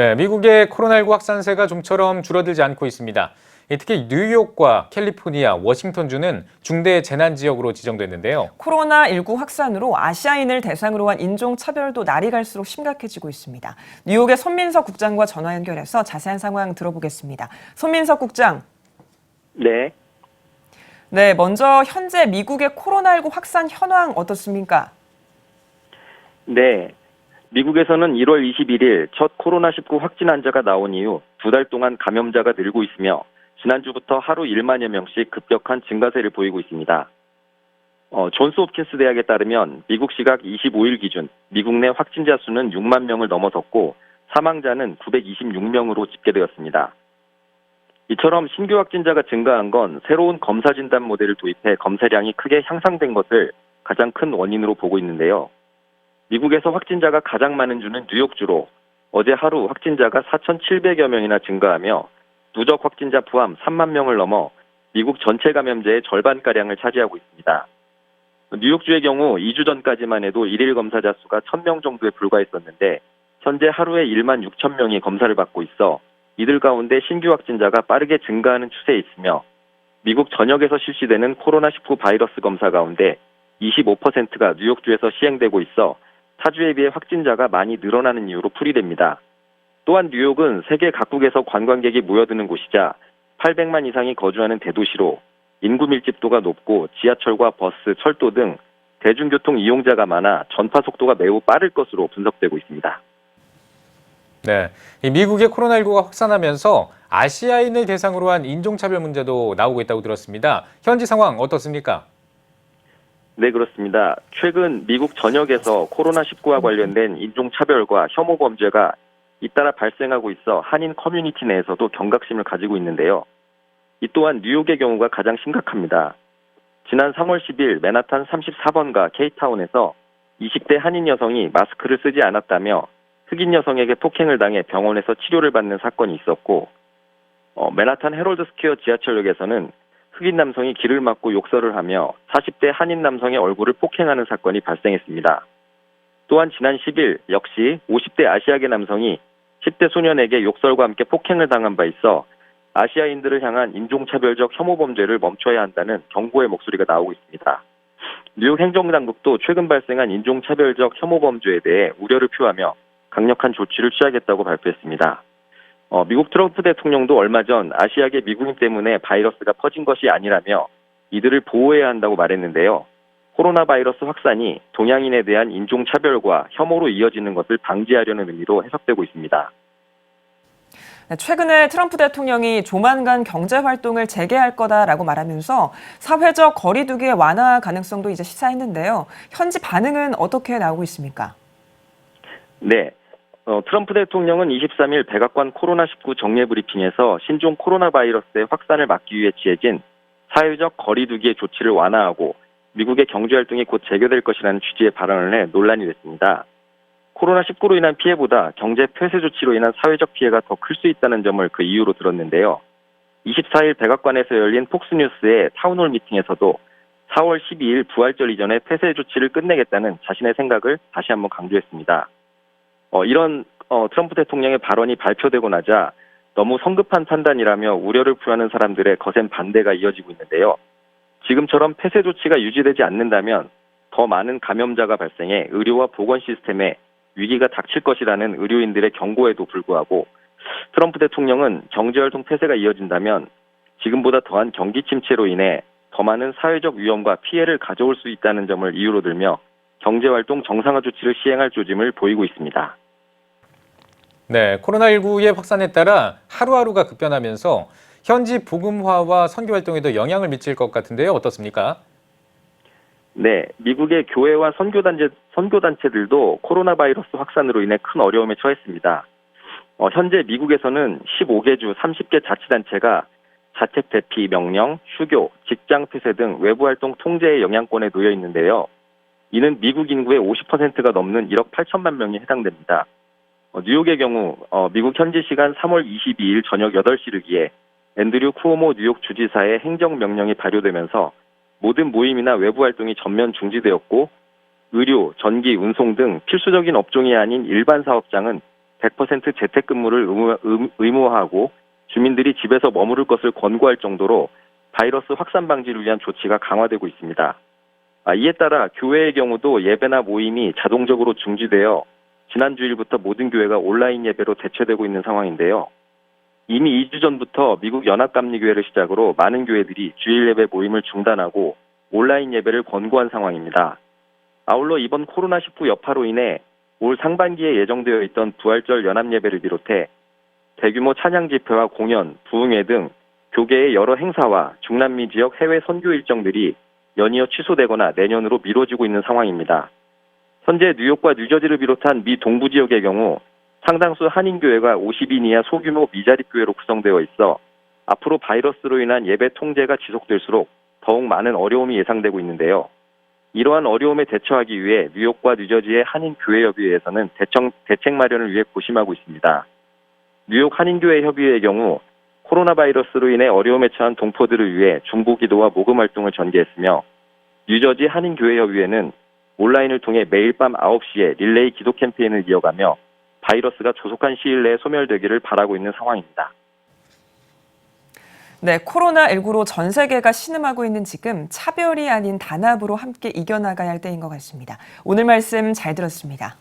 네, 미국의 코로나19 확산세가 좀처럼 줄어들지 않고 있습니다. 특히 뉴욕과 캘리포니아, 워싱턴주는 중대 재난 지역으로 지정됐는데요. 코로나19 확산으로 아시아인을 대상으로 한 인종차별도 날이 갈수록 심각해지고 있습니다. 뉴욕의 손민석 국장과 전화 연결해서 자세한 상황 들어보겠습니다. 손민석 국장. 네. 네, 먼저 현재 미국의 코로나19 확산 현황 어떻습니까? 네. 미국에서는 1월 21일 첫 코로나19 확진 환자가 나온 이후 2달 동안 감염자가 늘고 있으며 지난주부터 하루 1만여 명씩 급격한 증가세를 보이고 있습니다. 존스 홉킨스 대학에 따르면 미국 시각 25일 기준 미국 내 확진자 수는 6만 명을 넘어섰고 사망자는 926명으로 집계되었습니다. 이처럼 신규 확진자가 증가한 건 새로운 검사 진단 모델을 도입해 검사량이 크게 향상된 것을 가장 큰 원인으로 보고 있는데요. 미국에서 확진자가 가장 많은 주는 뉴욕주로 어제 하루 확진자가 4,700여 명이나 증가하며 누적 확진자 포함 3만 명을 넘어 미국 전체 감염자의 절반가량을 차지하고 있습니다. 뉴욕주의 경우 2주 전까지만 해도 일일 검사자 수가 1,000명 정도에 불과했었는데 현재 하루에 1만 6천 명이 검사를 받고 있어 이들 가운데 신규 확진자가 빠르게 증가하는 추세에 있으며 미국 전역에서 실시되는 코로나19 바이러스 검사 가운데 25%가 뉴욕주에서 시행되고 있어 타주에 비해 확진자가 많이 늘어나는 이유로 풀이됩니다. 또한 뉴욕은 세계 각국에서 관광객이 모여드는 곳이자 800만 이상이 거주하는 대도시로 인구 밀집도가 높고 지하철과 버스, 철도 등 대중교통 이용자가 많아 전파 속도가 매우 빠를 것으로 분석되고 있습니다. 네, 미국의 코로나19가 확산하면서 아시아인을 대상으로 한 인종차별 문제도 나오고 있다고 들었습니다. 현지 상황 어떻습니까? 네, 그렇습니다. 최근 미국 전역에서 코로나19와 관련된 인종차별과 혐오 범죄가 잇따라 발생하고 있어 한인 커뮤니티 내에서도 경각심을 가지고 있는데요. 이 또한 뉴욕의 경우가 가장 심각합니다. 지난 3월 10일 맨하탄 34번가 K타운에서 20대 한인 여성이 마스크를 쓰지 않았다며 흑인 여성에게 폭행을 당해 병원에서 치료를 받는 사건이 있었고, 맨하탄 헤럴드 스퀘어 지하철역에서는 흑인 남성이 길을 막고 욕설을 하며 40대 한인 남성의 얼굴을 폭행하는 사건이 발생했습니다. 또한 지난 10일 역시 50대 아시아계 남성이 10대 소년에게 욕설과 함께 폭행을 당한 바 있어 아시아인들을 향한 인종차별적 혐오 범죄를 멈춰야 한다는 경고의 목소리가 나오고 있습니다. 뉴욕 행정당국도 최근 발생한 인종차별적 혐오 범죄에 대해 우려를 표하며 강력한 조치를 취하겠다고 발표했습니다. 미국 트럼프 대통령도 얼마 전 아시아계 미국인 때문에 바이러스가 퍼진 것이 아니라며 이들을 보호해야 한다고 말했는데요. 코로나 바이러스 확산이 동양인에 대한 인종차별과 혐오로 이어지는 것을 방지하려는 의미로 해석되고 있습니다. 최근에 트럼프 대통령이 조만간 경제활동을 재개할 거다라고 말하면서 사회적 거리 두기의 완화 가능성도 이제 시사했는데요. 현지 반응은 어떻게 나오고 있습니까? 네. 트럼프 대통령은 23일 백악관 코로나19 정례 브리핑에서 신종 코로나 바이러스의 확산을 막기 위해 취해진 사회적 거리 두기의 조치를 완화하고 미국의 경제활동이 곧 재개될 것이라는 취지의 발언을 해 논란이 됐습니다. 코로나19로 인한 피해보다 경제 폐쇄 조치로 인한 사회적 피해가 더 클 수 있다는 점을 그 이유로 들었는데요. 24일 백악관에서 열린 폭스뉴스의 타운홀 미팅에서도 4월 12일 부활절 이전에 폐쇄 조치를 끝내겠다는 자신의 생각을 다시 한번 강조했습니다. 이런 트럼프 대통령의 발언이 발표되고 나자 너무 성급한 판단이라며 우려를 표하는 사람들의 거센 반대가 이어지고 있는데요. 지금처럼 폐쇄 조치가 유지되지 않는다면 더 많은 감염자가 발생해 의료와 보건 시스템에 위기가 닥칠 것이라는 의료인들의 경고에도 불구하고 트럼프 대통령은 경제활동 폐쇄가 이어진다면 지금보다 더한 경기 침체로 인해 더 많은 사회적 위험과 피해를 가져올 수 있다는 점을 이유로 들며 경제활동 정상화 조치를 시행할 조짐을 보이고 있습니다. 네, 코로나19의 확산에 따라 하루하루가 급변하면서 현지 복음화와 선교 활동에도 영향을 미칠 것 같은데요. 어떻습니까? 네, 미국의 교회와 선교단체들도 코로나 바이러스 확산으로 인해 큰 어려움에 처했습니다. 현재 미국에서는 15개 주 30개 자치단체가 자택 대피 명령, 휴교, 직장 폐쇄 등 외부 활동 통제의 영향권에 놓여 있는데요. 이는 미국 인구의 50%가 넘는 1억 8천만 명이 해당됩니다. 뉴욕의 경우 미국 현지 시간 3월 22일 저녁 8시를 기해 앤드류 쿠오모 뉴욕 주지사의 행정명령이 발효되면서 모든 모임이나 외부 활동이 전면 중지되었고 의료, 전기, 운송 등 필수적인 업종이 아닌 일반 사업장은 100% 재택근무를 의무화하고 주민들이 집에서 머무를 것을 권고할 정도로 바이러스 확산 방지를 위한 조치가 강화되고 있습니다. 이에 따라 교회의 경우도 예배나 모임이 자동적으로 중지되어 지난 주일부터 모든 교회가 온라인 예배로 대체되고 있는 상황인데요. 이미 2주 전부터 미국 연합감리교회를 시작으로 많은 교회들이 주일 예배 모임을 중단하고 온라인 예배를 권고한 상황입니다. 아울러 이번 코로나19 여파로 인해 올 상반기에 예정되어 있던 부활절 연합예배를 비롯해 대규모 찬양 집회와 공연, 부흥회 등 교계의 여러 행사와 중남미 지역 해외 선교 일정들이 연이어 취소되거나 내년으로 미뤄지고 있는 상황입니다. 현재 뉴욕과 뉴저지를 비롯한 미 동부 지역의 경우 상당수 한인교회가 50인 이하 소규모 미자립교회로 구성되어 있어 앞으로 바이러스로 인한 예배 통제가 지속될수록 더욱 많은 어려움이 예상되고 있는데요. 이러한 어려움에 대처하기 위해 뉴욕과 뉴저지의 한인교회협의회에서는 대책 마련을 위해 고심하고 있습니다. 뉴욕 한인교회협의회의 경우 코로나 바이러스로 인해 어려움에 처한 동포들을 위해 중보기도와 모금 활동을 전개했으며 뉴저지 한인교회협의회는 온라인을 통해 매일 밤 9시에 릴레이 기도 캠페인을 이어가며 바이러스가 조속한 시일 내에 소멸되기를 바라고 있는 상황입니다. 네, 코로나19로 전 세계가 신음하고 있는 지금 차별이 아닌 단합으로 함께 이겨나가야 할 때인 것 같습니다. 오늘 말씀 잘 들었습니다.